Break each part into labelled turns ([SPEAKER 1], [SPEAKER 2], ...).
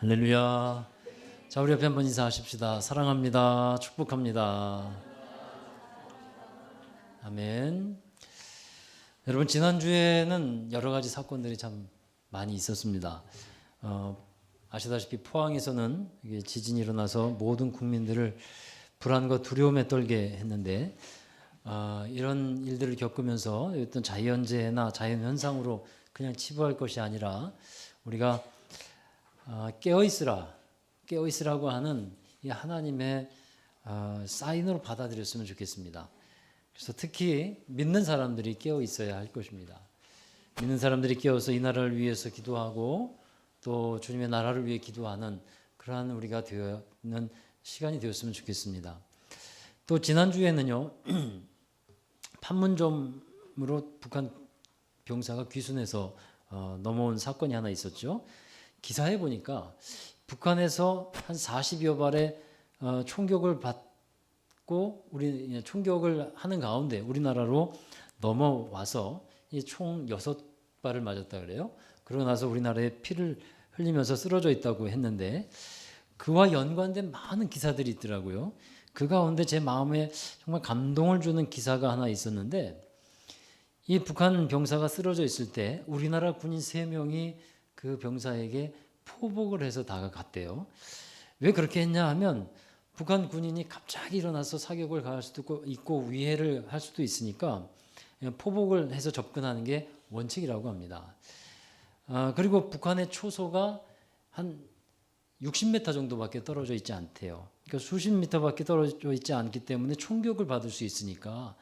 [SPEAKER 1] 할렐루야. 자, 우리 옆에 한번 인사하십시다. 사랑합니다. 축복합니다. 아멘. 여러분, 지난주에는 여러 가지 사건들이 참 많이 있었습니다. 아시다시피 포항에서는 지진이 일어나서 모든 국민들을 불안과 두려움에 떨게 했는데, 이런 일들을 겪으면서 어떤 자연재해나 자연현상으로 그냥 치부할 것이 아니라 우리가 깨어있으라고 하는 이 하나님의 사인으로 받아들였으면 좋겠습니다. 그래서 특히 믿는 사람들이 깨어 있어야 할 것입니다. 믿는 사람들이 깨어서 이 나라를 위해서 기도하고 또 주님의 나라를 위해 기도하는 그러한 우리가 되는 시간이 되었으면 좋겠습니다. 또 지난주에는요, 판문점으로 북한 병사가 귀순해서 넘어온 사건이 하나 있었죠. 기사에 보니까 북한에서 한 40여 발의 총격을 받고 총격을 하는 가운데 우리나라로 넘어와서 이 총 6발을 맞았다 그래요. 그러고 나서 우리나라에 피를 흘리면서 쓰러져 있다고 했는데 그와 연관된 많은 기사들이 있더라고요. 그 가운데 제 마음에 정말 감동을 주는 기사가 하나 있었는데, 이 북한 병사가 쓰러져 있을 때 우리나라 군인 3명이 그 병사에게 포복을 해서 다가갔대요. 왜 그렇게 했냐 하면 북한 군인이 갑자기 일어나서 사격을 가할 수도 있고 위해를 할 수도 있으니까 포복을 해서 접근하는 게 원칙이라고 합니다. 그리고 북한의 초소가 한 60m 정도밖에 떨어져 있지 않대요. 그러니까 수십 미터밖에 떨어져 있지 않기 때문에 총격을 받을 수 있으니까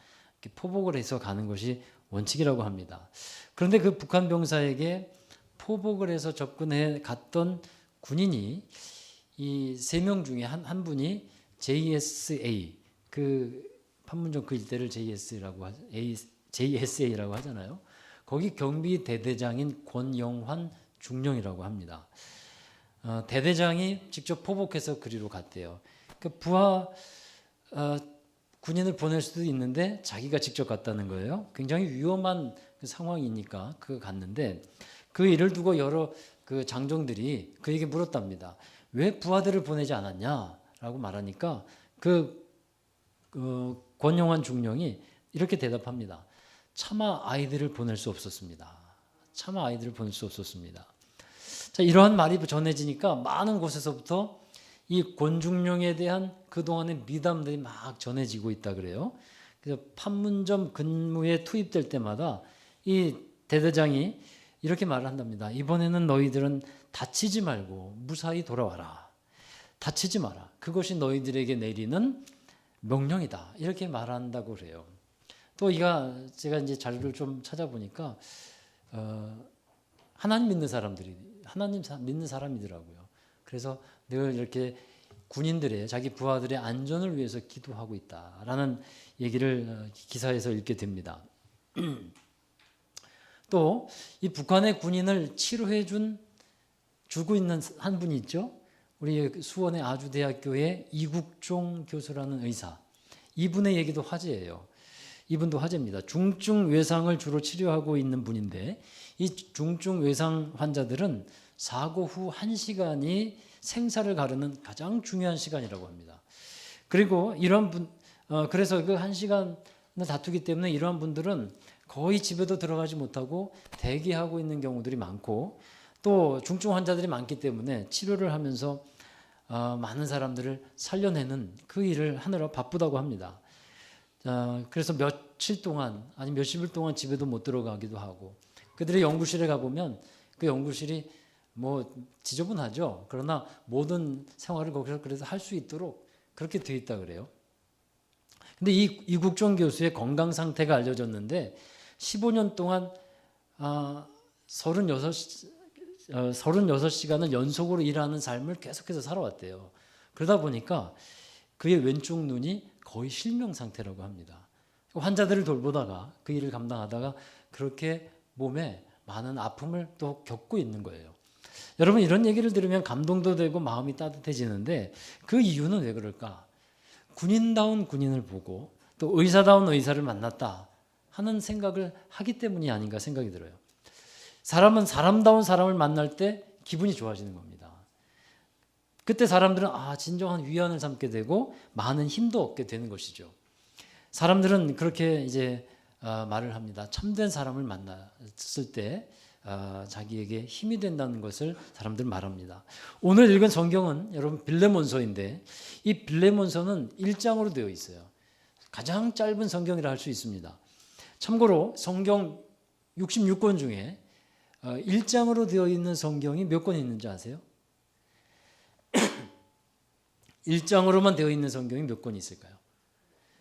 [SPEAKER 1] 포복을 해서 가는 것이 원칙이라고 합니다. 그런데 그 북한 병사에게 포복을 해서 접근해 갔던 군인이 이 3명 중에 한 분이 JSA, 그 판문점 그 일대를 JSA라고 하잖아요. 거기 경비 대대장인 권영환 중령이라고 합니다. 대대장이 직접 포복해서 그리로 갔대요. 그러니까 부하 군인을 보낼 수도 있는데 자기가 직접 갔다는 거예요. 굉장히 위험한 그 상황이니까 그거 갔는데, 그 일을 두고 여러 그 장정들이 그에게 물었답니다. 왜 부하들을 보내지 않았냐라고 말하니까 그 권영환 중령이 이렇게 대답합니다. 차마 아이들을 보낼 수 없었습니다. 차마 아이들을 보낼 수 없었습니다. 자, 이러한 말이 전해지니까 많은 곳에서부터 이 권중령에 대한 그동안의 미담들이 막 전해지고 있다 그래요. 그래서 판문점 근무에 투입될 때마다 이 대대장이 이렇게 말을 한답니다. 이번에는 너희들은 다치지 말고 무사히 돌아와라. 다치지 마라. 그것이 너희들에게 내리는 명령이다. 이렇게 말한다고 그래요. 또 제가 이제 자료를 좀 찾아보니까 하나님 믿는 사람이더라고요. 그래서 늘 이렇게 군인들의, 자기 부하들의 안전을 위해서 기도하고 있다라는 얘기를 기사에서 읽게 됩니다. 또 이 북한의 군인을 치료해 주고 있는 한 분이 있죠. 우리 수원의 아주대학교의 이국종 교수라는 의사. 이분의 얘기도 화제예요. 이분도 화제입니다. 중증 외상을 주로 치료하고 있는 분인데, 이 중증 외상 환자들은 사고 후 1시간이 생사를 가르는 가장 중요한 시간이라고 합니다. 그리고 그래서 그 1시간을 다투기 때문에 이러한 분들은 거의 집에도 들어가지 못하고 대기하고 있는 경우들이 많고, 또 중증 환자들이 많기 때문에 치료를 하면서 많은 사람들을 살려내는 그 일을 하느라 바쁘다고 합니다. 그래서 며칠 동안 아니 몇십일 동안 집에도 못 들어가기도 하고, 그들의 연구실에 가보면 그 연구실이 뭐 지저분하죠. 그러나 모든 생활을 거기서 그래서 할 수 있도록 그렇게 되어 있다 그래요. 근데 이국종 교수의 건강 상태가 알려졌는데 15년 동안 36시간을 연속으로 일하는 삶을 계속해서 살아왔대요. 그러다 보니까 그의 왼쪽 눈이 거의 실명 상태라고 합니다. 환자들을 돌보다가 그 일을 감당하다가 그렇게 몸에 많은 아픔을 또 겪고 있는 거예요. 여러분, 이런 얘기를 들으면 감동도 되고 마음이 따뜻해지는데 그 이유는 왜 그럴까? 군인다운 군인을 보고 또 의사다운 의사를 만났다 하는 생각을 하기 때문이 아닌가 생각이 들어요. 사람은 사람다운 사람을 만날 때 기분이 좋아지는 겁니다. 그때 사람들은 진정한 위안을 삼게 되고 많은 힘도 얻게 되는 것이죠. 사람들은 그렇게 이제 말을 합니다. 참된 사람을 만났을 때 자기에게 힘이 된다는 것을 사람들 말합니다. 오늘 읽은 성경은 여러분 빌레몬서인데 이 빌레몬서는 1장으로 되어 있어요. 가장 짧은 성경이라 할 수 있습니다. 참고로 성경 66권 중에 1장으로 되어 있는 성경이 몇 권 있는지 아세요? 1장으로만 되어 있는 성경이 몇 권 있을까요?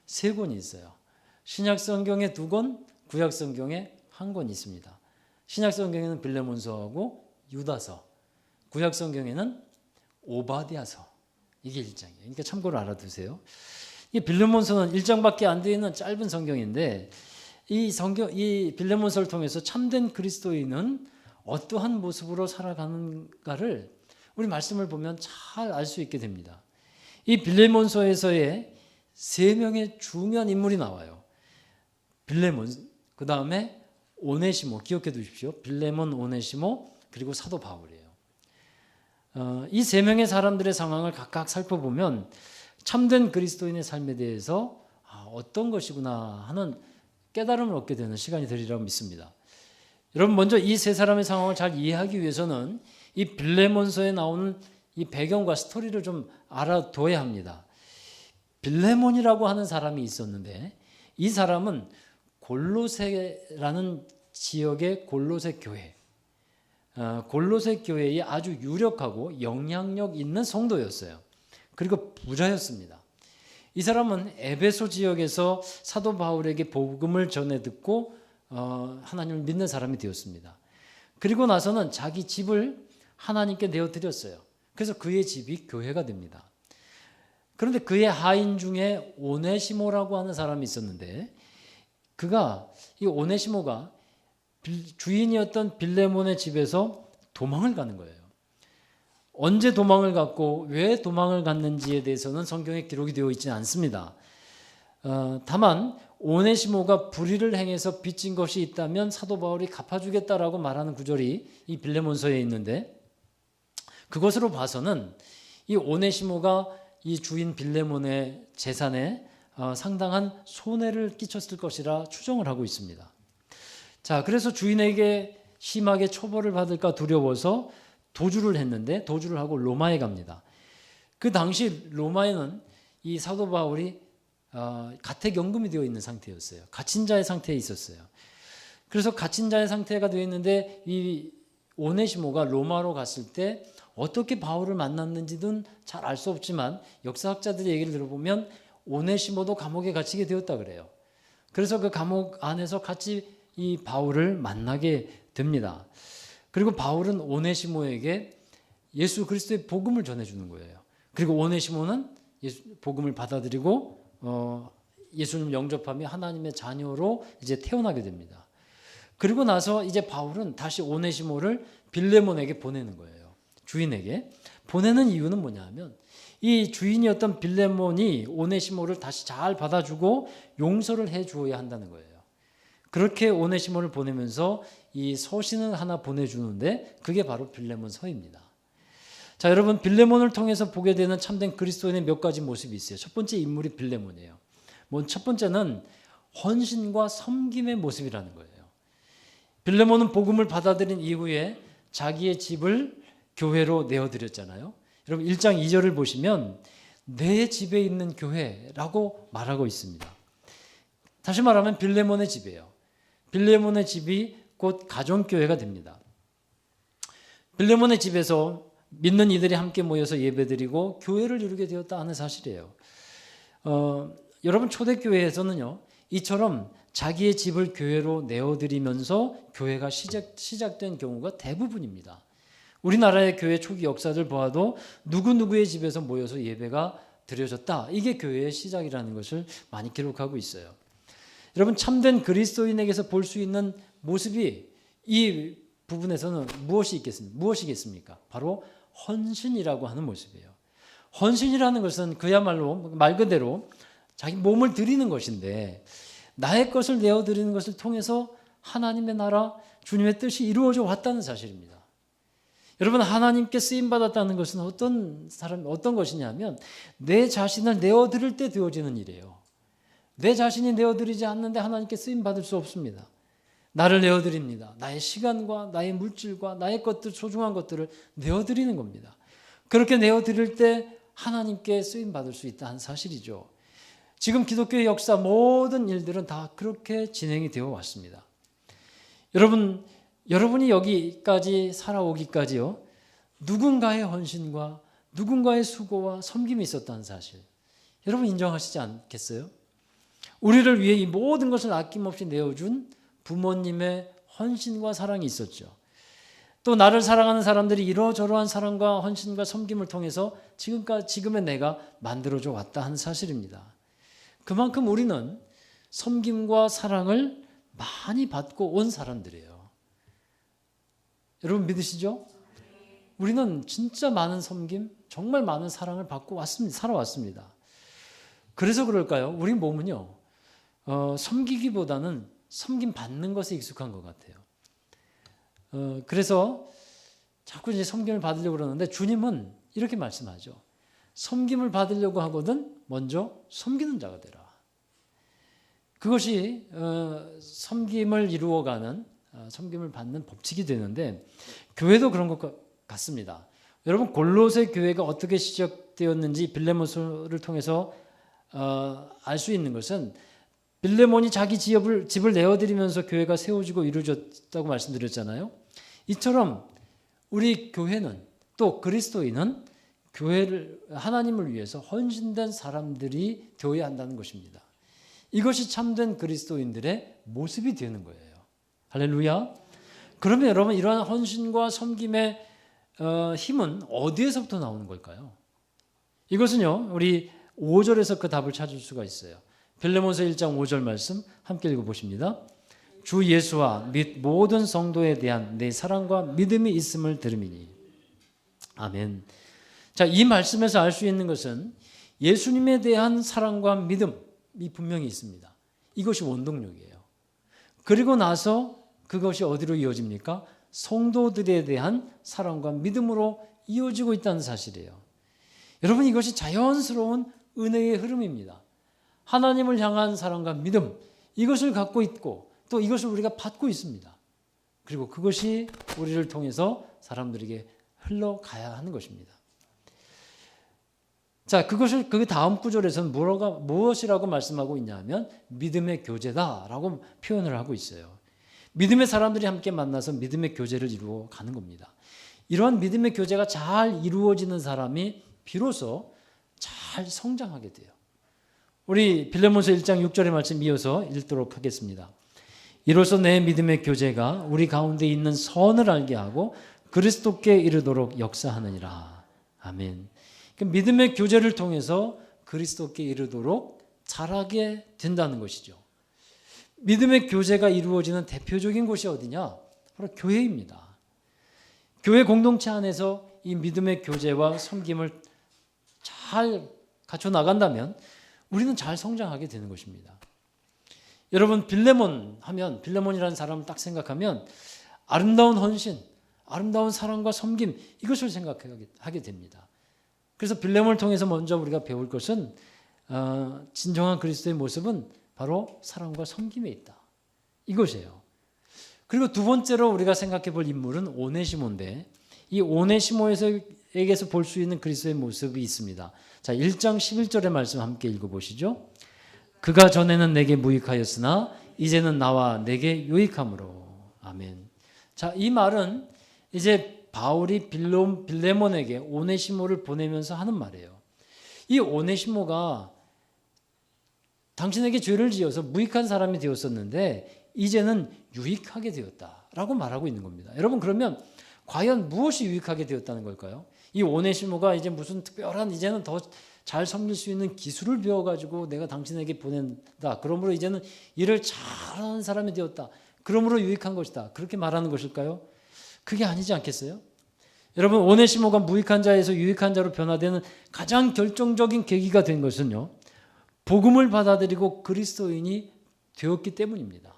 [SPEAKER 1] 3권이 있어요. 신약 성경에 2권, 구약 성경에 1권 있습니다. 신약 성경에는 빌레몬서하고 유다서, 구약 성경에는 오바댜서, 이게 1장이에요. 그러니까 참고로 알아두세요. 이 빌레몬서는 1장밖에 안 되어 있는 짧은 성경인데 이 빌레몬서를 통해서 참된 그리스도인은 어떠한 모습으로 살아가는가를 우리 말씀을 보면 잘 알 수 있게 됩니다. 이 빌레몬서에서의 3명의 중요한 인물이 나와요. 빌레몬, 그 다음에 오네시모, 기억해 두십시오. 빌레몬, 오네시모, 그리고 사도 바울이에요. 이 3명의 사람들의 상황을 각각 살펴보면 참된 그리스도인의 삶에 대해서 어떤 것이구나 하는 깨달음을 얻게 되는 시간이 되리라고 믿습니다. 여러분, 먼저 이 3사람의 상황을 잘 이해하기 위해서는 이 빌레몬서에 나오는 이 배경과 스토리를 좀 알아둬야 합니다. 빌레몬이라고 하는 사람이 있었는데 이 사람은 골로새라는 지역의 골로새 교회, 골로새 교회의 아주 유력하고 영향력 있는 성도였어요. 그리고 부자였습니다. 이 사람은 에베소 지역에서 사도 바울에게 복음을 전해 듣고 하나님을 믿는 사람이 되었습니다. 그리고 나서는 자기 집을 하나님께 내어드렸어요. 그래서 그의 집이 교회가 됩니다. 그런데 그의 하인 중에 오네시모라고 하는 사람이 있었는데 이 오네시모가 주인이었던 빌레몬의 집에서 도망을 가는 거예요. 언제 도망을 갔고 왜 도망을 갔는지에 대해서는 성경에 기록이 되어 있지는 않습니다. 다만 오네시모가 불의를 행해서 빚진 것이 있다면 사도 바울이 갚아주겠다라고 말하는 구절이 이 빌레몬서에 있는데 그것으로 봐서는 이 오네시모가 이 주인 빌레몬의 재산에 상당한 손해를 끼쳤을 것이라 추정을 하고 있습니다. 자, 그래서 주인에게 심하게 처벌을 받을까 두려워서 도주를 했는데 도주를 하고 로마에 갑니다. 그 당시 로마에는 이 사도 바울이 가택연금이 되어 있는 상태였어요. 갇힌 자의 상태에 있었어요. 그래서 갇힌 자의 상태가 되어 있는데 이 오네시모가 로마로 갔을 때 어떻게 바울을 만났는지는 잘 알 수 없지만 역사학자들의 얘기를 들어보면 오네시모도 감옥에 갇히게 되었다 그래요. 그래서 그 감옥 안에서 같이 이 바울을 만나게 됩니다. 그리고 바울은 오네시모에게 예수 그리스도의 복음을 전해주는 거예요. 그리고 오네시모는 복음을 받아들이고 예수님을 영접하며 하나님의 자녀로 이제 태어나게 됩니다. 그리고 나서 이제 바울은 다시 오네시모를 빌레몬에게 보내는 거예요. 주인에게 보내는 이유는 뭐냐 하면 이 주인이었던 빌레몬이 오네시모를 다시 잘 받아주고 용서를 해 주어야 한다는 거예요. 그렇게 오네시모를 보내면서 이 서신을 하나 보내주는데 그게 바로 빌레몬서입니다. 자, 여러분, 빌레몬을 통해서 보게 되는 참된 그리스도인의 몇 가지 모습이 있어요. 첫 번째 인물이 빌레몬이에요. 첫 번째는 헌신과 섬김의 모습이라는 거예요. 빌레몬은 복음을 받아들인 이후에 자기의 집을 교회로 내어드렸잖아요. 여러분 1장 2절을 보시면 내 집에 있는 교회라고 말하고 있습니다. 다시 말하면 빌레몬의 집이에요. 빌레몬의 집이 곧 가정교회가 됩니다. 빌레몬의 집에서 믿는 이들이 함께 모여서 예배드리고 교회를 이루게 되었다 하는 사실이에요. 여러분 초대교회에서는요, 이처럼 자기의 집을 교회로 내어드리면서 교회가 시작된 경우가 대부분입니다. 우리나라의 교회 초기 역사를 보아도 누구누구의 집에서 모여서 예배가 드려졌다. 이게 교회의 시작이라는 것을 많이 기록하고 있어요. 여러분 참된 그리스도인에게서 볼 수 있는 모습이 이 부분에서는 무엇이겠습니까? 바로 헌신이라고 하는 모습이에요. 헌신이라는 것은 그야말로 말 그대로 자기 몸을 드리는 것인데 나의 것을 내어드리는 것을 통해서 하나님의 나라, 주님의 뜻이 이루어져 왔다는 사실입니다. 여러분, 하나님께 쓰임 받았다는 것은 어떤 것이냐면 내 자신을 내어드릴 때 되어지는 일이에요. 내 자신이 내어드리지 않는데 하나님께 쓰임 받을 수 없습니다. 나를 내어드립니다. 나의 시간과 나의 물질과 나의 것들, 소중한 것들을 내어드리는 겁니다. 그렇게 내어드릴 때 하나님께 쓰임 받을 수 있다는 사실이죠. 지금 기독교의 역사 모든 일들은 다 그렇게 진행이 되어 왔습니다. 여러분이 여기까지 살아오기까지요, 누군가의 헌신과 누군가의 수고와 섬김이 있었다는 사실, 여러분 인정하시지 않겠어요? 우리를 위해 이 모든 것을 아낌없이 내어준 부모님의 헌신과 사랑이 있었죠. 또 나를 사랑하는 사람들이 이러저러한 사랑과 헌신과 섬김을 통해서 지금의 내가 만들어져 왔다 하는 사실입니다. 그만큼 우리는 섬김과 사랑을 많이 받고 온 사람들이에요. 여러분 믿으시죠? 우리는 진짜 많은 섬김, 정말 많은 사랑을 받고 살아왔습니다. 그래서 그럴까요? 우리 몸은요, 섬기기보다는 섬김 받는 것에 익숙한 것 같아요. 그래서 자꾸 이제 섬김을 받으려고 그러는데 주님은 이렇게 말씀하죠. 섬김을 받으려고 하거든 먼저 섬기는 자가 되라. 그것이 섬김을 이루어가는, 섬김을 받는 법칙이 되는데 교회도 그런 것 같습니다. 여러분, 골로새 교회가 어떻게 시작되었는지 빌레몬서를 통해서 알 수 있는 것은, 빌레몬이 자기 집을 내어드리면서 교회가 세워지고 이루어졌다고 말씀드렸잖아요. 이처럼 우리 교회는, 또 그리스도인은 하나님을 위해서 헌신된 사람들이 되어야 한다는 것입니다. 이것이 참된 그리스도인들의 모습이 되는 거예요. 할렐루야. 그러면 여러분, 이러한 헌신과 섬김의 힘은 어디에서부터 나오는 걸까요? 이것은요, 우리 5절에서 그 답을 찾을 수가 있어요. 빌레몬서 1장 5절 말씀 함께 읽어보십니다. 주 예수와 및 모든 성도에 대한 내 사랑과 믿음이 있음을 들음이니. 아멘. 자, 이 말씀에서 알 수 있는 것은 예수님에 대한 사랑과 믿음이 분명히 있습니다. 이것이 원동력이에요. 그리고 나서 그것이 어디로 이어집니까? 성도들에 대한 사랑과 믿음으로 이어지고 있다는 사실이에요. 여러분, 이것이 자연스러운 은혜의 흐름입니다. 하나님을 향한 사랑과 믿음, 이것을 갖고 있고 또 이것을 우리가 받고 있습니다. 그리고 그것이 우리를 통해서 사람들에게 흘러가야 하는 것입니다. 자, 그 다음 구절에서는 무엇이라고 말씀하고 있냐면 믿음의 교제다라고 표현을 하고 있어요. 믿음의 사람들이 함께 만나서 믿음의 교제를 이루어 가는 겁니다. 이러한 믿음의 교제가 잘 이루어지는 사람이 비로소 잘 성장하게 돼요. 우리 빌레몬서 1장 6절의 말씀 이어서 읽도록 하겠습니다. 이로써 내 믿음의 교제가 우리 가운데 있는 선을 알게 하고 그리스도께 이르도록 역사하느니라. 아멘. 믿음의 교제를 통해서 그리스도께 이르도록 자라게 된다는 것이죠. 믿음의 교제가 이루어지는 대표적인 곳이 어디냐? 바로 교회입니다. 교회 공동체 안에서 이 믿음의 교제와 섬김을 잘 갖춰 나간다면 우리는 잘 성장하게 되는 것입니다. 여러분, 빌레몬이라는 사람을 딱 생각하면 아름다운 헌신, 아름다운 사랑과 섬김, 이것을 생각하게 됩니다. 그래서 빌레몬을 통해서 먼저 우리가 배울 것은 진정한 그리스도의 모습은 바로 사랑과 섬김에 있다. 이것이에요. 그리고 두 번째로 우리가 생각해 볼 인물은 오네시모인데, 이 오네시모에게서 볼 수 있는 그리스도의 모습이 있습니다. 자, 1장 11절의 말씀 함께 읽어보시죠. 그가 전에는 내게 무익하였으나 이제는 나와 내게 유익함으로. 아멘. 자, 이 말은 이제 바울이 빌레몬에게 오네시모를 보내면서 하는 말이에요. 이 오네시모가 당신에게 죄를 지어서 무익한 사람이 되었었는데 이제는 유익하게 되었다라고 말하고 있는 겁니다. 여러분, 그러면 과연 무엇이 유익하게 되었다는 걸까요? 이 오네시모가 이제 무슨 특별한, 이제는 더 잘 섬길 수 있는 기술을 배워가지고 내가 당신에게 보낸다. 그러므로 이제는 일을 잘하는 사람이 되었다. 그러므로 유익한 것이다. 그렇게 말하는 것일까요? 그게 아니지 않겠어요? 여러분, 오네시모가 무익한 자에서 유익한 자로 변화되는 가장 결정적인 계기가 된 것은요, 복음을 받아들이고 그리스도인이 되었기 때문입니다.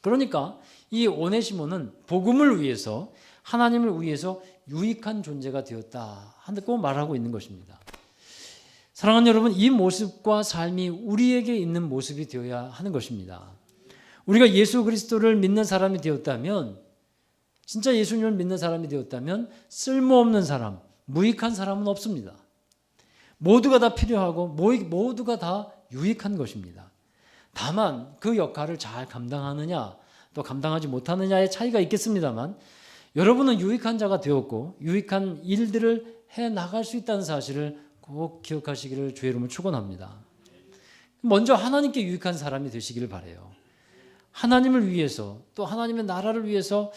[SPEAKER 1] 그러니까 이 오네시모는 복음을 위해서 하나님을 위해서 유익한 존재가 되었다 한다고 말하고 있는 것입니다. 사랑하는 여러분, 이 모습과 삶이 우리에게 있는 모습이 되어야 하는 것입니다. 우리가 예수 그리스도를 믿는 사람이 되었다면, 진짜 예수님을 믿는 사람이 되었다면 쓸모없는 사람, 무익한 사람은 없습니다. 모두가 다 필요하고 모두가 다 유익한 것입니다. 다만 그 역할을 잘 감당하느냐 또 감당하지 못하느냐의 차이가 있겠습니다만, 여러분은 유익한 자가 되었고 유익한 일들을 해나갈 수 있다는 사실을 꼭 기억하시기를 주의 이름으로 축원합니다. 먼저 하나님께 유익한 사람이 되시기를 바라요. 하나님을 위해서 또 하나님의 나라를 위해서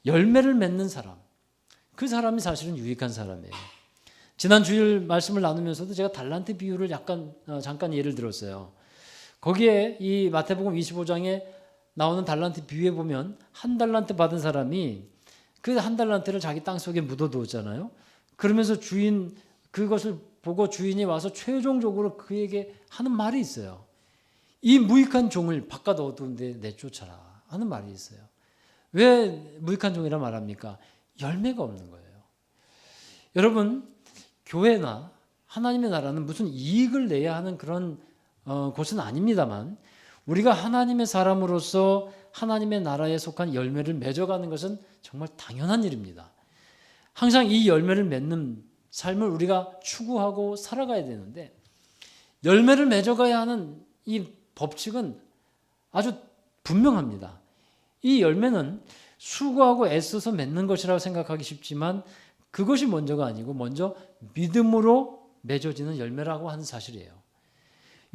[SPEAKER 1] 열매를 맺는 사람, 그 사람이 사실은 유익한 사람이에요. 지난 주일 말씀을 나누면서도 제가 달란트 비유를 잠깐 예를 들었어요. 거기에 이 마태복음 25장에 나오는 달란트 비유에 보면 한 달란트 받은 사람이 그 한 달란트를 자기 땅속에 묻어두었잖아요. 그러면서 그것을 보고 주인이 와서 최종적으로 그에게 하는 말이 있어요. 이 무익한 종을 바깥 어두운 데 내쫓아라 하는 말이 있어요. 왜 무익한 종이라 말합니까? 열매가 없는 거예요. 여러분, 교회나 하나님의 나라는 무슨 이익을 내야 하는 그런 곳은 아닙니다만, 우리가 하나님의 사람으로서 하나님의 나라에 속한 열매를 맺어가는 것은 정말 당연한 일입니다. 항상 이 열매를 맺는 삶을 우리가 추구하고 살아가야 되는데, 열매를 맺어가야 하는 이 법칙은 아주 분명합니다. 이 열매는 수고하고 애써서 맺는 것이라고 생각하기 쉽지만 그것이 먼저가 아니고 먼저 믿음으로 맺어지는 열매라고 하는 사실이에요.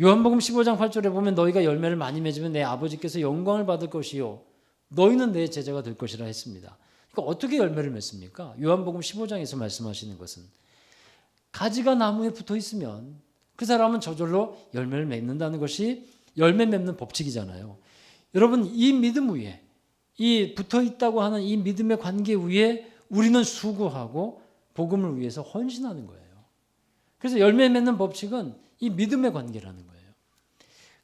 [SPEAKER 1] 요한복음 15장 8절에 보면 너희가 열매를 많이 맺으면 내 아버지께서 영광을 받을 것이요 너희는 내 제자가 될 것이라 했습니다. 그러니까 어떻게 열매를 맺습니까? 요한복음 15장에서 말씀하시는 것은 가지가 나무에 붙어 있으면 그 사람은 저절로 열매를 맺는다는 것이 열매 맺는 법칙이잖아요. 여러분, 이 믿음 위에, 이 붙어 있다고 하는 이 믿음의 관계 위에 우리는 수고하고 복음을 위해서 헌신하는 거예요. 그래서 열매 맺는 법칙은 이 믿음의 관계라는 거예요.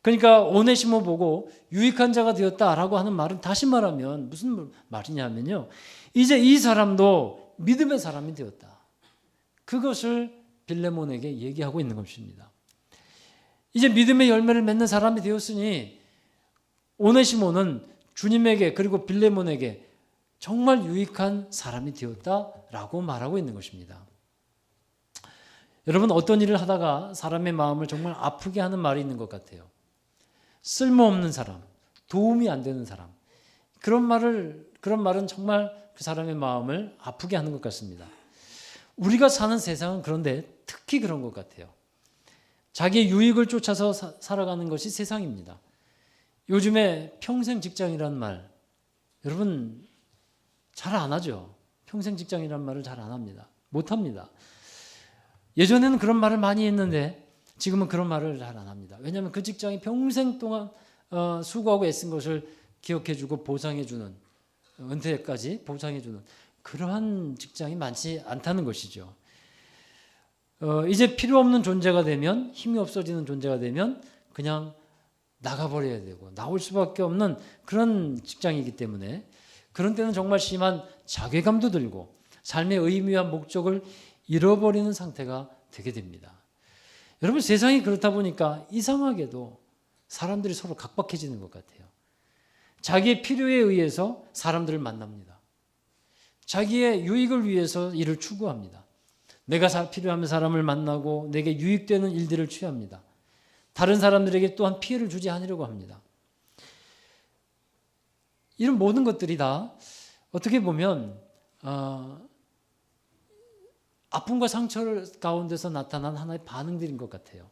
[SPEAKER 1] 그러니까 오네시모 보고 유익한 자가 되었다라고 하는 말은, 다시 말하면 무슨 말이냐면요, 이제 이 사람도 믿음의 사람이 되었다. 그것을 빌레몬에게 얘기하고 있는 것입니다. 이제 믿음의 열매를 맺는 사람이 되었으니 오네시모는 주님에게 그리고 빌레몬에게 정말 유익한 사람이 되었다라고 말하고 있는 것입니다. 여러분, 어떤 일을 하다가 사람의 마음을 정말 아프게 하는 말이 있는 것 같아요. 쓸모없는 사람, 도움이 안 되는 사람. 그런 말은 정말 그 사람의 마음을 아프게 하는 것 같습니다. 우리가 사는 세상은 그런데 특히 그런 것 같아요. 자기의 유익을 쫓아서 살아가는 것이 세상입니다. 요즘에 평생 직장이라는 말, 여러분 잘 안 하죠. 평생 직장이라는 말을 잘 안 합니다. 못 합니다. 예전에는 그런 말을 많이 했는데 지금은 그런 말을 잘 안 합니다. 왜냐하면 그 직장이 평생 동안 수고하고 애쓴 것을 기억해주고 보상해주는, 은퇴까지 보상해주는 그러한 직장이 많지 않다는 것이죠. 이제 필요 없는 존재가 되면, 힘이 없어지는 존재가 되면 그냥 나가버려야 되고 나올 수밖에 없는 그런 직장이기 때문에, 그런 때는 정말 심한 자괴감도 들고 삶의 의미와 목적을 잃어버리는 상태가 되게 됩니다. 여러분, 세상이 그렇다 보니까 이상하게도 사람들이 서로 각박해지는 것 같아요. 자기의 필요에 의해서 사람들을 만납니다. 자기의 유익을 위해서 일을 추구합니다. 내가 필요하면 사람을 만나고 내게 유익되는 일들을 취합니다. 다른 사람들에게 또한 피해를 주지 않으려고 합니다. 이런 모든 것들이 다 어떻게 보면 아픔과 상처 가운데서 나타난 하나의 반응들인 것 같아요.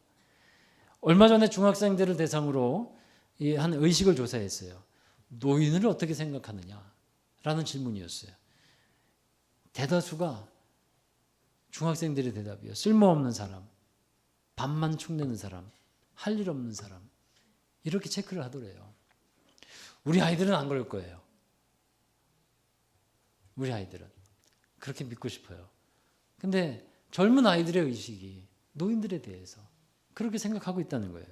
[SPEAKER 1] 얼마 전에 중학생들을 대상으로 한 의식을 조사했어요. 노인을 어떻게 생각하느냐라는 질문이었어요. 대다수가 중학생들의 대답이에요. 쓸모없는 사람, 밥만 축내는 사람, 할 일 없는 사람, 이렇게 체크를 하더래요. 우리 아이들은 안 그럴 거예요. 우리 아이들은 그렇게 믿고 싶어요. 근데 젊은 아이들의 의식이 노인들에 대해서 그렇게 생각하고 있다는 거예요.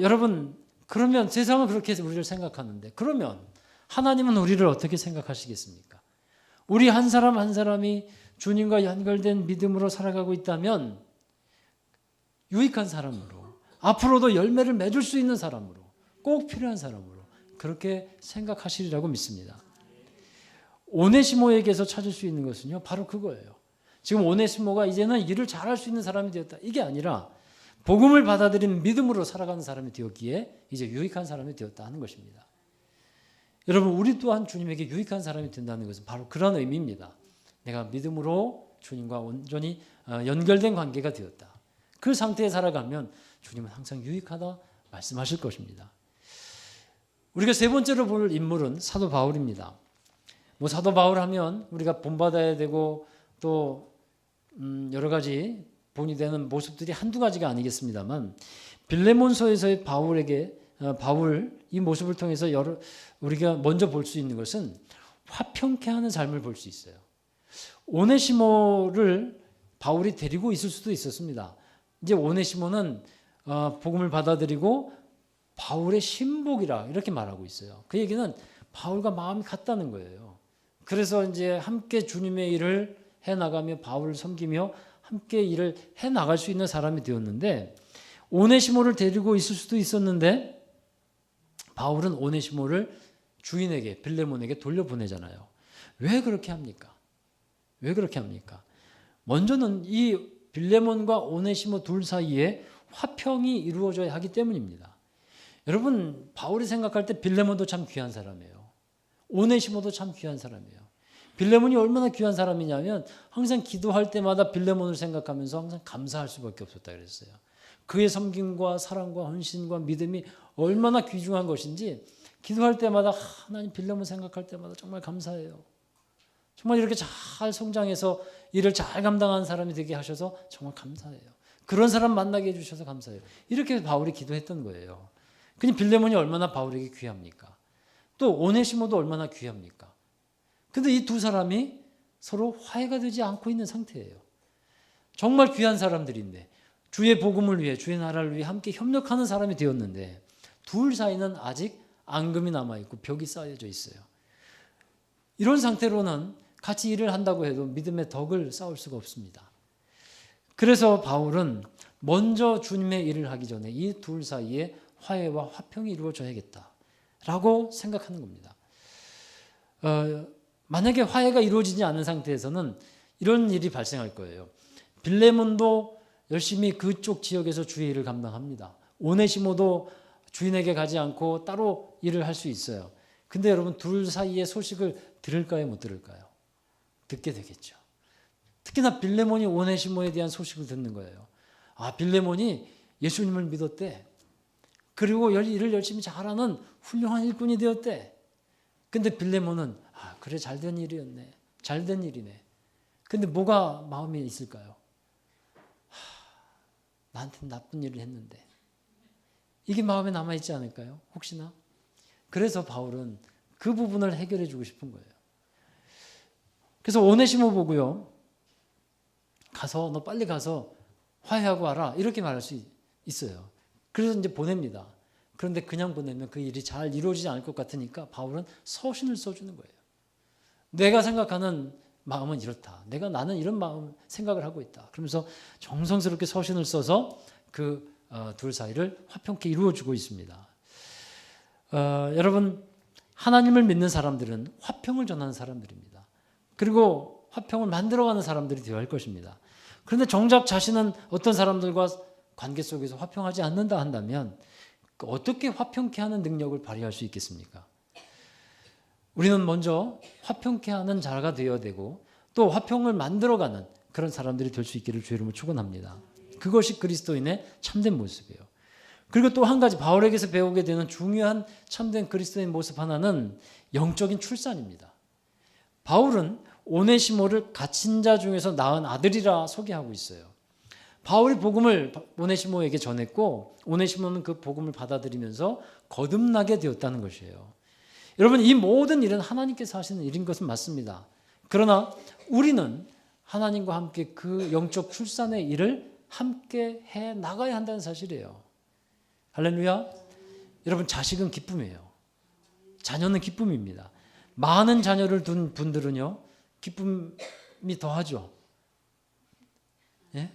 [SPEAKER 1] 여러분, 그러면 세상은 그렇게 우리를 생각하는데, 그러면 하나님은 우리를 어떻게 생각하시겠습니까? 우리 한 사람 한 사람이 주님과 연결된 믿음으로 살아가고 있다면 유익한 사람으로, 앞으로도 열매를 맺을 수 있는 사람으로, 꼭 필요한 사람으로 그렇게 생각하시리라고 믿습니다. 오네시모에게서 찾을 수 있는 것은요, 바로 그거예요. 지금 오네시모가 이제는 일을 잘할 수 있는 사람이 되었다, 이게 아니라 복음을 받아들인 믿음으로 살아가는 사람이 되었기에 이제 유익한 사람이 되었다 하는 것입니다. 여러분, 우리 또한 주님에게 유익한 사람이 된다는 것은 바로 그런 의미입니다. 내가 믿음으로 주님과 온전히 연결된 관계가 되었다. 그 상태에 살아가면 주님은 항상 유익하다 말씀하실 것입니다. 우리가 세 번째로 볼 인물은 사도 바울입니다. 뭐 사도 바울 하면 우리가 본받아야 되고 또 여러 가지 본이 되는 모습들이 한두 가지가 아니겠습니다만, 빌레몬서에서의 바울 이 모습을 통해서 우리가 먼저 볼 수 있는 것은 화평케 하는 삶을 볼 수 있어요. 오네시모를 바울이 데리고 있을 수도 있었습니다. 이제 오네시모는 복음을 받아들이고 바울의 신복이라 이렇게 말하고 있어요. 그 얘기는 바울과 마음이 같다는 거예요. 그래서 이제 함께 주님의 일을 해나가며 바울을 섬기며 함께 일을 해나갈 수 있는 사람이 되었는데, 오네시모를 데리고 있을 수도 있었는데 바울은 오네시모를 주인에게, 빌레몬에게 돌려보내잖아요. 왜 그렇게 합니까? 왜 그렇게 합니까? 먼저는 이 빌레몬과 오네시모 둘 사이에 화평이 이루어져야 하기 때문입니다. 여러분, 바울이 생각할 때 빌레몬도 참 귀한 사람이에요. 오네시모도 참 귀한 사람이에요. 빌레몬이 얼마나 귀한 사람이냐면 항상 기도할 때마다 빌레몬을 생각하면서 항상 감사할 수밖에 없었다 그랬어요. 그의 섬김과 사랑과 헌신과 믿음이 얼마나 귀중한 것인지 기도할 때마다 하나님, 빌레몬 생각할 때마다 정말 감사해요. 정말 이렇게 잘 성장해서 일을 잘 감당하는 사람이 되게 하셔서 정말 감사해요. 그런 사람 만나게 해주셔서 감사해요. 이렇게 바울이 기도했던 거예요. 그니 빌레몬이 얼마나 바울에게 귀합니까? 또 오네시모도 얼마나 귀합니까? 근데 이 두 사람이 서로 화해가 되지 않고 있는 상태예요. 정말 귀한 사람들인데, 주의 복음을 위해, 주의 나라를 위해 함께 협력하는 사람이 되었는데 둘 사이는 아직 앙금이 남아있고 벽이 쌓여져 있어요. 이런 상태로는 같이 일을 한다고 해도 믿음의 덕을 쌓을 수가 없습니다. 그래서 바울은 먼저 주님의 일을 하기 전에 이 둘 사이에 화해와 화평이 이루어져야겠다라고 생각하는 겁니다. 만약에 화해가 이루어지지 않는 상태에서는 이런 일이 발생할 거예요. 빌레몬도 열심히 그쪽 지역에서 주의 일을 감당합니다. 오네시모도 주인에게 가지 않고 따로 일을 할 수 있어요. 근데 여러분, 둘 사이의 소식을 들을까요, 못 들을까요? 듣게 되겠죠. 특히나 빌레몬이 오네시모에 대한 소식을 듣는 거예요. 아, 빌레몬이 예수님을 믿었대. 그리고 일을 열심히 잘하는 훌륭한 일꾼이 되었대. 근데 빌레몬은 그래, 잘된 일이었네. 잘된 일이네. 근데 뭐가 마음에 있을까요? 나한테 나쁜 일을 했는데. 이게 마음에 남아있지 않을까요? 혹시나? 그래서 바울은 그 부분을 해결해 주고 싶은 거예요. 그래서 오네시모 보고요, 너 빨리 가서 화해하고 와라, 이렇게 말할 수 있어요. 그래서 이제 보냅니다. 그런데 그냥 보내면 그 일이 잘 이루어지지 않을 것 같으니까 바울은 서신을 써주는 거예요. 내가 생각하는 마음은 이렇다. 나는 이런 생각을 하고 있다. 그러면서 정성스럽게 서신을 써서 그 둘 사이를 화평케 이루어주고 있습니다. 여러분, 하나님을 믿는 사람들은 화평을 전하는 사람들입니다. 그리고 화평을 만들어가는 사람들이 되어야 할 것입니다. 그런데 정작 자신은 어떤 사람들과 관계 속에서 화평하지 않는다 한다면 어떻게 화평케 하는 능력을 발휘할 수 있겠습니까? 우리는 먼저 화평케 하는 자가 되어야 되고 또 화평을 만들어가는 그런 사람들이 될 수 있기를 주의 이름으로 축원합니다. 그것이 그리스도인의 참된 모습이에요. 그리고 또 한 가지 바울에게서 배우게 되는 중요한 참된 그리스도인 모습 하나는 영적인 출산입니다. 바울은 오네시모를 갇힌 자 중에서 낳은 아들이라 소개하고 있어요. 바울이 복음을 오네시모에게 전했고 오네시모는 그 복음을 받아들이면서 거듭나게 되었다는 것이에요. 여러분, 이 모든 일은 하나님께서 하시는 일인 것은 맞습니다. 그러나 우리는 하나님과 함께 그 영적 출산의 일을 함께 해 나가야 한다는 사실이에요. 할렐루야. 여러분, 자식은 기쁨이에요. 자녀는 기쁨입니다. 많은 자녀를 둔 분들은요, 기쁨이 더하죠. 예?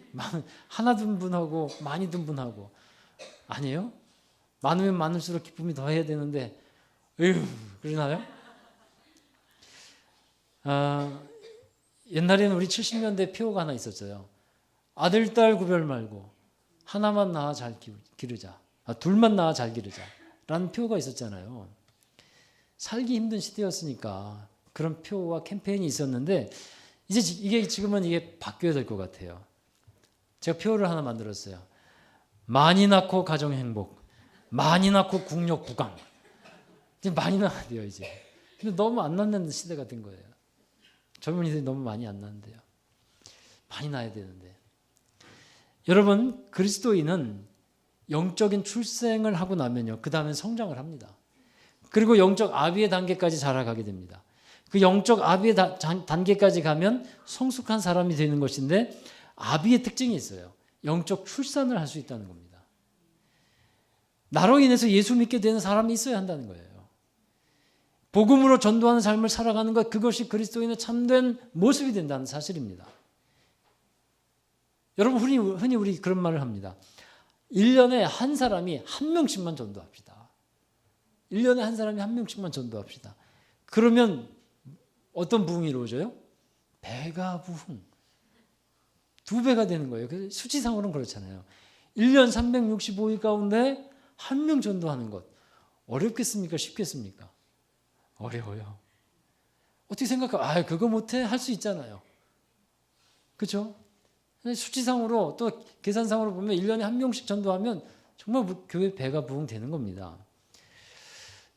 [SPEAKER 1] 하나 둔 분하고 많이 둔 분하고 아니에요? 많으면 많을수록 기쁨이 더해야 되는데 에휴, 그러나요? 옛날에는 우리 70년대 표어가 하나 있었어요. 아들, 딸 구별 말고 하나만 낳아 잘 기르자. 둘만 낳아 잘 기르자. 라는 표어가 있었잖아요. 살기 힘든 시대였으니까 그런 표어와 캠페인이 있었는데 이제 지금은 이게 바뀌어야 될 것 같아요. 제가 표어를 하나 만들었어요. 많이 낳고 가정 행복, 많이 낳고 국력 부강. 이제 많이 낳아야 돼요 이제. 근데 너무 안 낳는 시대가 된 거예요. 젊은이들이 너무 많이 안 낳는데요. 많이 낳아야 되는데. 여러분, 그리스도인은 영적인 출생을 하고 나면요, 그 다음에 성장을 합니다. 그리고 영적 아비의 단계까지 자라가게 됩니다. 그 영적 아비의 단계까지 가면 성숙한 사람이 되는 것인데, 아비의 특징이 있어요. 영적 출산을 할 수 있다는 겁니다. 나로 인해서 예수 믿게 되는 사람이 있어야 한다는 거예요. 복음으로 전도하는 삶을 살아가는 것, 그것이 그리스도인의 참된 모습이 된다는 사실입니다. 여러분, 흔히 우리 그런 말을 합니다. 1년에 한 사람이 한 명씩만 전도합시다. 1년에 한 사람이 한 명씩만 전도합시다. 그러면 어떤 부흥이 이루어져요? 배가 부흥. 2배가 되는 거예요. 수치상으로는 그렇잖아요. 1년 365일 가운데 한 명 전도하는 것. 어렵겠습니까? 쉽겠습니까? 어려워요. 어떻게 생각해요? 그거 못해? 할 수 있잖아요. 그렇죠? 수치상으로 또 계산상으로 보면 1년에 한 명씩 전도하면 정말 교회 배가 부흥되는 겁니다.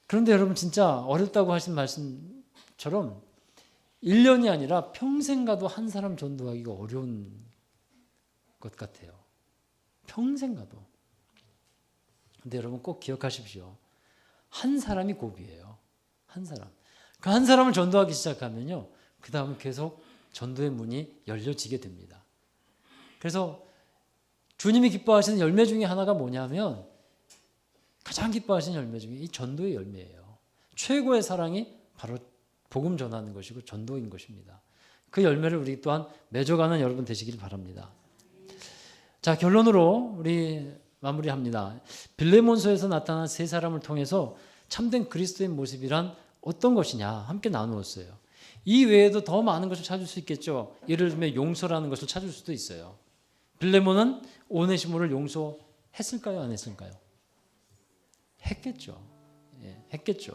[SPEAKER 1] 그런데 여러분, 진짜 어렵다고 하신 말씀처럼 1년이 아니라 평생 가도 한 사람 전도하기가 어려운 것 같아요. 평생 가도. 근데 여러분 꼭 기억하십시오. 한 사람이 고비예요. 한 사람. 그 한 사람을 전도하기 시작하면요, 그 다음은 계속 전도의 문이 열려지게 됩니다. 그래서 주님이 기뻐하시는 열매 중에 하나가 뭐냐면, 가장 기뻐하시는 열매 중에 이 전도의 열매예요. 최고의 사랑이 바로 복음 전하는 것이고 전도인 것입니다. 그 열매를 우리 또한 맺어가는 여러분 되시길 바랍니다. 자, 결론으로 우리 마무리합니다. 빌레몬서에서 나타난 세 사람을 통해서 참된 그리스도인 모습이란 어떤 것이냐 함께 나누었어요. 이 외에도 더 많은 것을 찾을 수 있겠죠. 예를 들면 용서라는 것을 찾을 수도 있어요. 빌레몬은 오네시모를 용서했을까요? 안 했을까요? 했겠죠. 했겠죠.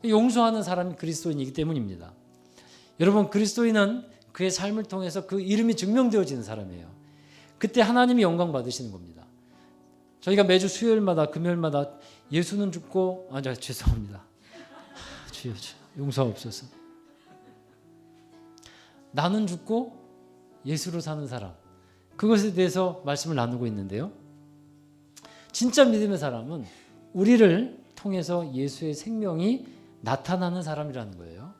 [SPEAKER 1] 용서하는 사람이 그리스도인이기 때문입니다. 여러분, 그리스도인은 그의 삶을 통해서 그 이름이 증명되어지는 사람이에요. 그때 하나님이 영광 받으시는 겁니다. 저희가 매주 수요일마다 금요일마다 예수는 죽고 죄송합니다. 주여 용서하옵소서. 나는 죽고 예수로 사는 사람, 그것에 대해서 말씀을 나누고 있는데요. 진짜 믿음의 사람은 우리를 통해서 예수의 생명이 나타나는 사람이라는 거예요.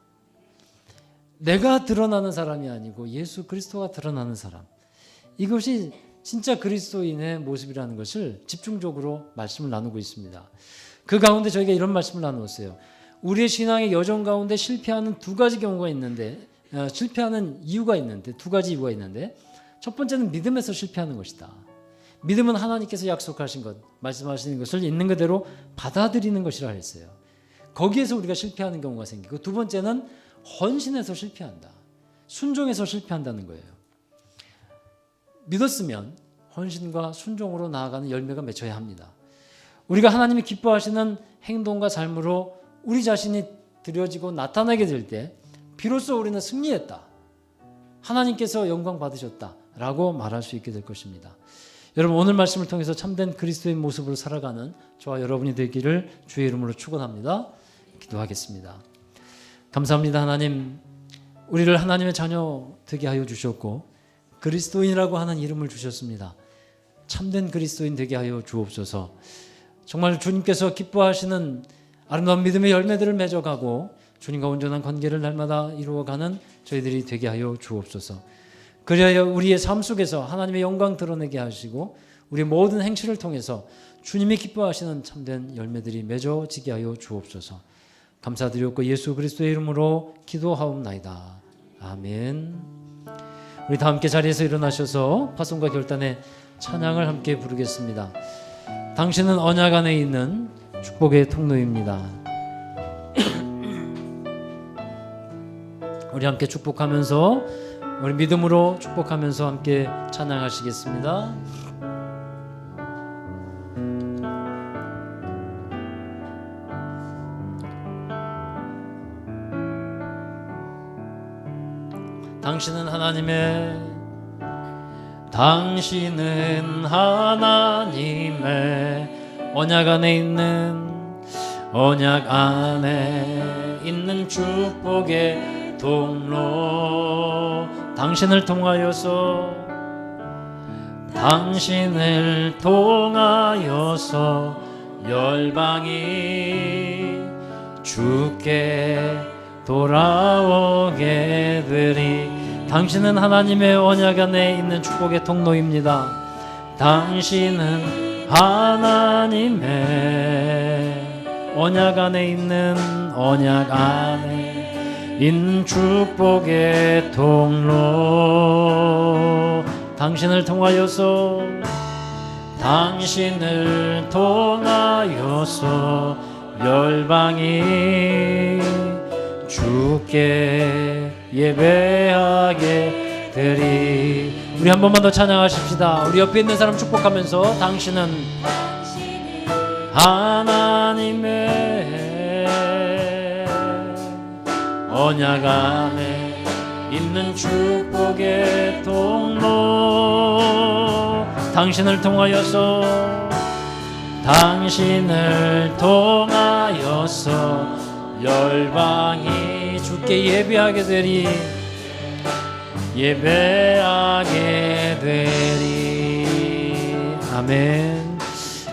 [SPEAKER 1] 내가 드러나는 사람이 아니고 예수 그리스도가 드러나는 사람. 이것이 진짜 그리스도인의 모습이라는 것을 집중적으로 말씀을 나누고 있습니다. 그 가운데 저희가 이런 말씀을 나누었어요. 우리의 신앙의 여정 가운데 실패하는 두 가지 경우가 있는데, 실패하는 이유가 있는데, 두 가지 이유가 있는데, 첫 번째는 믿음에서 실패하는 것이다. 믿음은 하나님께서 약속하신 것, 말씀하시는 것을 있는 그대로 받아들이는 것이라 했어요. 거기에서 우리가 실패하는 경우가 생기고, 두 번째는 헌신에서 실패한다. 순종에서 실패한다는 거예요. 믿었으면 헌신과 순종으로 나아가는 열매가 맺혀야 합니다. 우리가 하나님이 기뻐하시는 행동과 삶으로 우리 자신이 드려지고 나타나게 될 때 비로소 우리는 승리했다. 하나님께서 영광 받으셨다라고 말할 수 있게 될 것입니다. 여러분, 오늘 말씀을 통해서 참된 그리스도인 모습으로 살아가는 저와 여러분이 되기를 주의 이름으로 축원합니다. 기도하겠습니다. 감사합니다. 하나님, 우리를 하나님의 자녀 되게 하여 주셨고 그리스도인이라고 하는 이름을 주셨습니다. 참된 그리스도인 되게 하여 주옵소서. 정말 주님께서 기뻐하시는 아름다운 믿음의 열매들을 맺어가고 주님과 온전한 관계를 날마다 이루어가는 저희들이 되게 하여 주옵소서. 그리하여 우리의 삶 속에서 하나님의 영광 드러내게 하시고 우리의 모든 행실을 통해서 주님이 기뻐하시는 참된 열매들이 맺어지게 하여 주옵소서. 감사드렸고 예수 그리스도의 이름으로 기도하옵나이다. 아멘. 우리 다 함께 자리에서 일어나셔서 파송과 결단의 찬양을 함께 부르겠습니다. 당신은 언약 안에 있는 축복의 통로입니다. 우리 함께 축복하면서, 우리 믿음으로 축복하면서 함께 찬양하시겠습니다. 당신은 하나님의 언약 안에 있는 축복의 통로. 당신을 통하여서 열방이 주께 돌아오게 되리. 당신은 하나님의 언약 안에 있는 축복의 통로입니다. 당신은 하나님의 언약 안에 있는 축복의 통로. 당신을 통하여서 열방이 주께 예배하게 되리. 우리 한 번만 더 찬양하십시다. 우리 옆에 있는 사람 축복하면서 당신은 하나님의 언약 안에 있는 축복의 통로. 당신을 통하여서 열방이 주께 예배하게 되리. 아멘.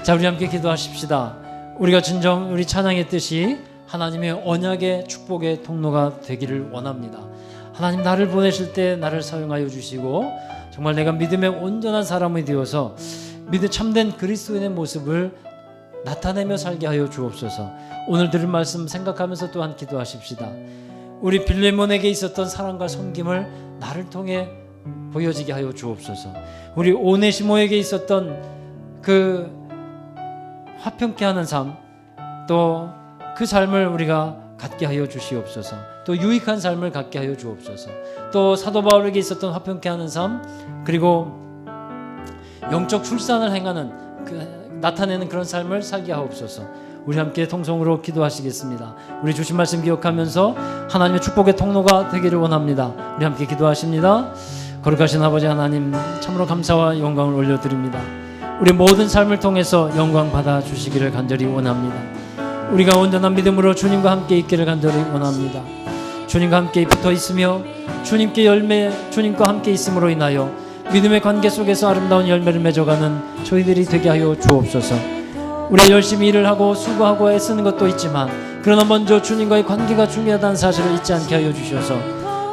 [SPEAKER 1] 자, 우리 함께 기도하십시다. 우리가 진정 우리 찬양의 뜻이 하나님의 언약의 축복의 통로가 되기를 원합니다. 하나님, 나를 보내실 때 나를 사용하여 주시고 정말 내가 믿음의 온전한 사람이 되어서 믿음 참된 그리스도인의 모습을 나타내며 살게 하여 주옵소서. 오늘 들은 말씀 생각하면서 또한 기도하십시다. 우리 빌레몬에게 있었던 사랑과 섬김을 나를 통해 보여지게 하여 주옵소서. 우리 오네시모에게 있었던 그 화평케 하는 삶, 또 그 삶을 우리가 갖게 하여 주시옵소서. 또 유익한 삶을 갖게 하여 주옵소서. 또 사도 바울에게 있었던 화평케 하는 삶, 그리고 영적 출산을 행하는 나타내는 그런 삶을 살게 하옵소서. 우리 함께 통성으로 기도하시겠습니다. 우리 주신 말씀 기억하면서 하나님의 축복의 통로가 되기를 원합니다. 우리 함께 기도하십니다. 거룩하신 아버지 하나님, 참으로 감사와 영광을 올려드립니다. 우리 모든 삶을 통해서 영광 받아 주시기를 간절히 원합니다. 우리가 온전한 믿음으로 주님과 함께 있기를 간절히 원합니다. 주님과 함께 붙어 있으며 주님과 함께 있음으로 인하여 믿음의 관계 속에서 아름다운 열매를 맺어가는 저희들이 되게 하여 주옵소서. 우리가 열심히 일을 하고 수고하고 애쓰는 것도 있지만, 그러나 먼저 주님과의 관계가 중요하다는 사실을 잊지 않게 하여 주셔서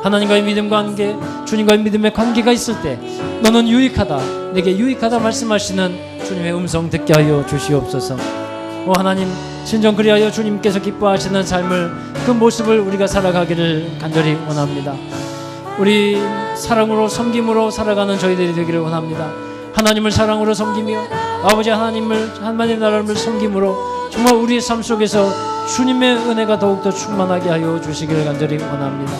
[SPEAKER 1] 하나님과의 믿음 관계, 주님과의 믿음의 관계가 있을 때 너는 유익하다, 내게 유익하다 말씀하시는 주님의 음성 듣게 하여 주시옵소서. 오 하나님, 진정 그리하여 주님께서 기뻐하시는 삶을, 그 모습을 우리가 살아가기를 간절히 원합니다. 우리 사랑으로 섬김으로 살아가는 저희들이 되기를 원합니다. 하나님을 사랑으로 섬기며 아버지 하나님 나라를 섬김으로 정말 우리의 삶 속에서 주님의 은혜가 더욱더 충만하게 하여 주시기를 간절히 원합니다.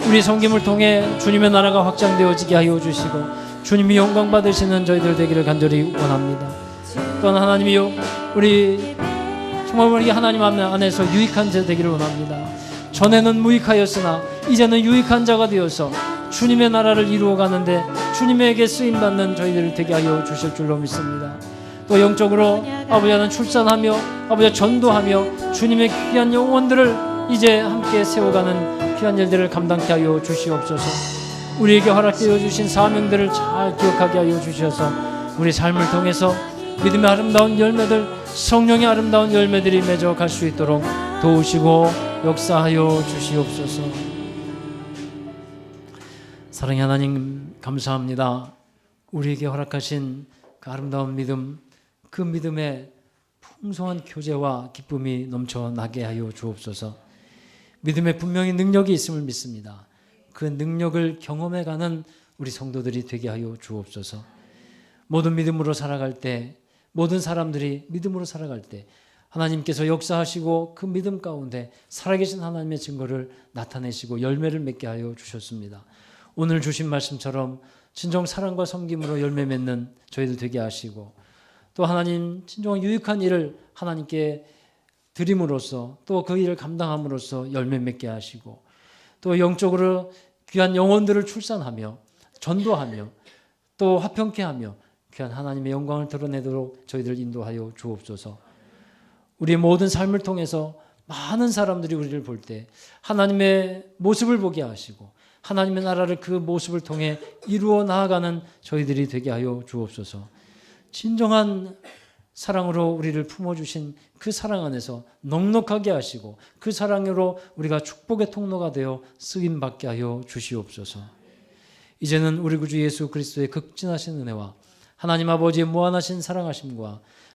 [SPEAKER 1] 우리 섬김을 통해 주님의 나라가 확장되어지게 하여 주시고 주님이 영광 받으시는 저희들 되기를 간절히 원합니다. 또한 하나님이요, 우리 정말 우리 하나님 안에서 유익한 자 되기를 원합니다. 전에는 무익하였으나 이제는 유익한 자가 되어서 주님의 나라를 이루어가는데 주님에게 쓰임받는 저희들을 되게 하여 주실 줄로 믿습니다. 또 영적으로 아버지는 출산하며 아버지 전도하며 주님의 귀한 영혼들을 이제 함께 세워가는 귀한 일들을 감당케 하여 주시옵소서. 우리에게 허락되어 주신 사명들을 잘 기억하게 하여 주셔서 우리 삶을 통해서 믿음의 아름다운 열매들, 성령의 아름다운 열매들이 맺어 갈 수 있도록 도우시고 역사하여 주시옵소서. 사랑의 하나님, 감사합니다. 우리에게 허락하신 그 아름다운 믿음, 그 믿음의 풍성한 교제와 기쁨이 넘쳐나게 하여 주옵소서. 믿음에 분명히 능력이 있음을 믿습니다. 그 능력을 경험해가는 우리 성도들이 되게 하여 주옵소서. 모든 믿음으로 살아갈 때, 모든 사람들이 믿음으로 살아갈 때 하나님께서 역사하시고 그 믿음 가운데 살아계신 하나님의 증거를 나타내시고 열매를 맺게 하여 주셨습니다. 오늘 주신 말씀처럼 진정 사랑과 섬김으로 열매 맺는 저희들 되게 하시고, 또 하나님 진정한 유익한 일을 하나님께 드림으로써 또 그 일을 감당함으로써 열매 맺게 하시고, 또 영적으로 귀한 영혼들을 출산하며 전도하며 또 화평케 하며 귀한 하나님의 영광을 드러내도록 저희들 인도하여 주옵소서. 우리의 모든 삶을 통해서 많은 사람들이 우리를 볼 때 하나님의 모습을 보게 하시고 하나님의 나라를 그 모습을 통해 이루어 나아가는 저희들이 되게 하여 주옵소서. 진정한 사랑으로 우리를 품어주신 그 사랑 안에서 넉넉하게 하시고 그 사랑으로 우리가 축복의 통로가 되어 쓰임받게 하여 주시옵소서. 이제는 우리 구주 예수 그리스도의 극진하신 은혜와 하나님 아버지의 무한하신 사랑하심과